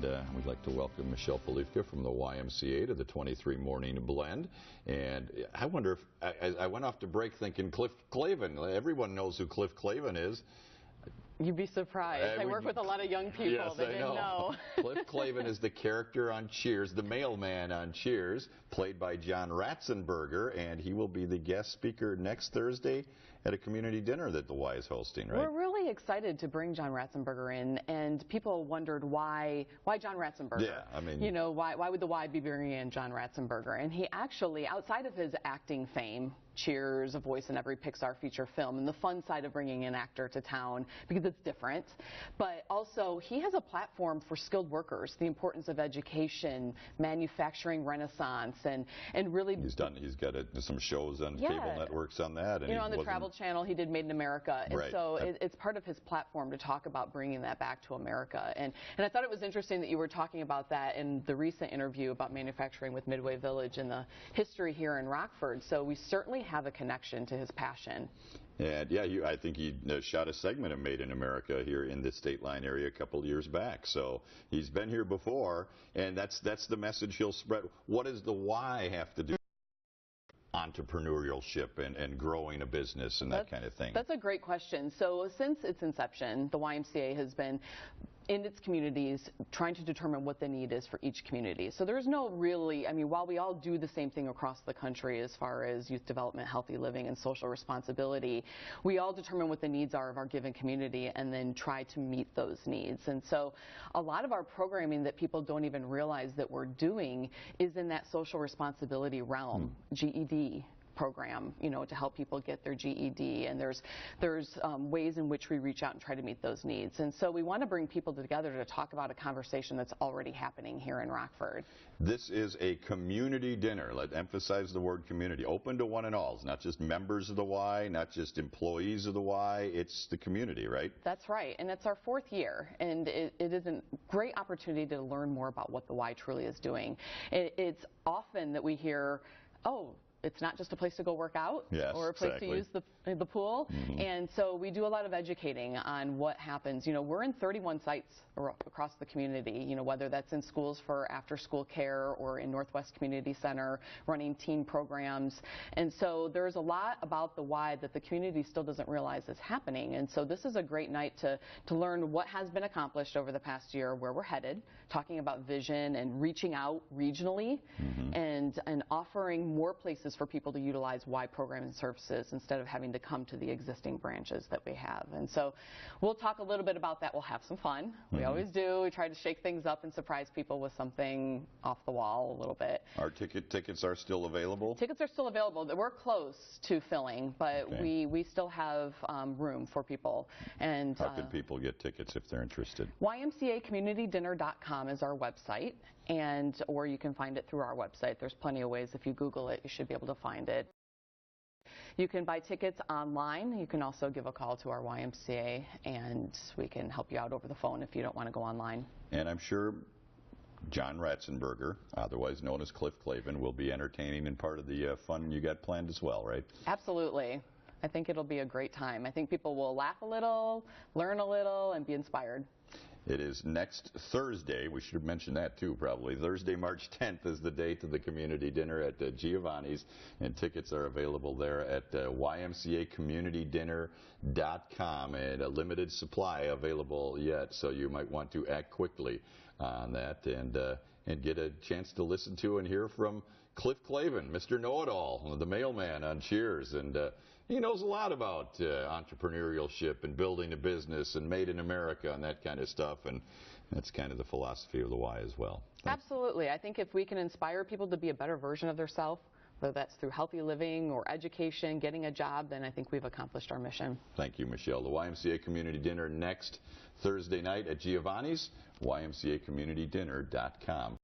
And we'd like to welcome Michelle Polifka from the YMCA to the 23 Morning Blend. And I wonder if, I went off to break thinking Cliff Clavin. Everyone knows who Cliff Clavin is. You'd be surprised. I work with a lot of young people that didn't know. Cliff Clavin is the character on Cheers, the mailman on Cheers, played by John Ratzenberger, and he will be the guest speaker next Thursday at a community dinner that the Y is hosting, right? We're really excited to bring John Ratzenberger in, and people wondered why John Ratzenberger? Yeah, I mean, you know, why would the Y be bringing in John Ratzenberger? And he actually, outside of his acting fame, Cheers, a voice in every Pixar feature film, and the fun side of bringing an actor to town because it's different. But also, he has a platform for skilled workers, the importance of education, manufacturing renaissance, and really. He's got some shows on cable networks on that. And you know, on the Travel Channel, he did Made in America, and right. So it's part of his platform to talk about bringing that back to America. And I thought it was interesting that you were talking about that in the recent interview about manufacturing with Midway Village and the history here in Rockford. So we certainly have a connection to his passion. And yeah, I think he shot a segment of Made in America here in the State Line area a couple of years back. So he's been here before, and that's the message he'll spread. What does the Y have to do? Entrepreneurship and growing a business and that kind of thing? That's a great question. So since its inception, the YMCA has been in its communities trying to determine what the need is for each community. So there's no really, I mean, while we all do the same thing across the country as far as youth development, healthy living, and social responsibility, we all determine what the needs are of our given community and then try to meet those needs. And so a lot of our programming that people don't even realize that we're doing is in that social responsibility realm, GED program, you know, to help people get their GED, and there's ways in which we reach out and try to meet those needs. And so we want to bring people together to talk about a conversation that's already happening here in Rockford. This is a community dinner. Let's emphasize the word community. Open to one and all. It's not just members of the Y, not just employees of the Y, it's the community, right? That's right, and it's our 4th year, and it is a great opportunity to learn more about what the Y truly is doing. It's often that we hear, oh, it's not just a place to go work out or a place to use the pool. And so we do a lot of educating on what happens. You know, we're in 31 sites across the community, you know, whether that's in schools for after-school care or in Northwest Community Center running teen programs. And so there's a lot about the Y that the community still doesn't realize is happening. And so this is a great night to learn what has been accomplished over the past year, where we're headed, talking about vision and reaching out regionally and offering more places for people to utilize Y programs and services instead of having to come to the existing branches that we have. And so we'll talk a little bit about that. We'll have some fun. We always do. We try to shake things up and surprise people with something off the wall a little bit. Our tickets are still available? Tickets are still available. We're close to filling, but we still have room for people. And how can people get tickets if they're interested? YMCAcommunitydinner.com is our website, or you can find it through our website. There's plenty of ways. If you Google it, you should be able to find it. You can buy tickets online. You can also give a call to our YMCA, and we can help you out over the phone if you don't want to go online. And I'm sure John Ratzenberger, otherwise known as Cliff Clavin, will be entertaining and part of the fun you got planned as well, right? Absolutely. I think it'll be a great time. I think people will laugh a little, learn a little, and be inspired. It is next Thursday. We should have mentioned that too, probably. Thursday, March 10th is the date of the community dinner at Giovanni's, and tickets are available there at YMCAcommunitydinner.com, and a limited supply available yet, so you might want to act quickly on that and get a chance to listen to and hear from Cliff Clavin, Mr. Know-It-All, the mailman on Cheers, and he knows a lot about entrepreneurship and building a business and Made in America and that kind of stuff, and that's kind of the philosophy of the Y as well. Absolutely. I think if we can inspire people to be a better version of themselves, whether that's through healthy living or education, getting a job, then I think we've accomplished our mission. Thank you, Michelle. The YMCA Community Dinner next Thursday night at Giovanni's, YMCAcommunitydinner.com.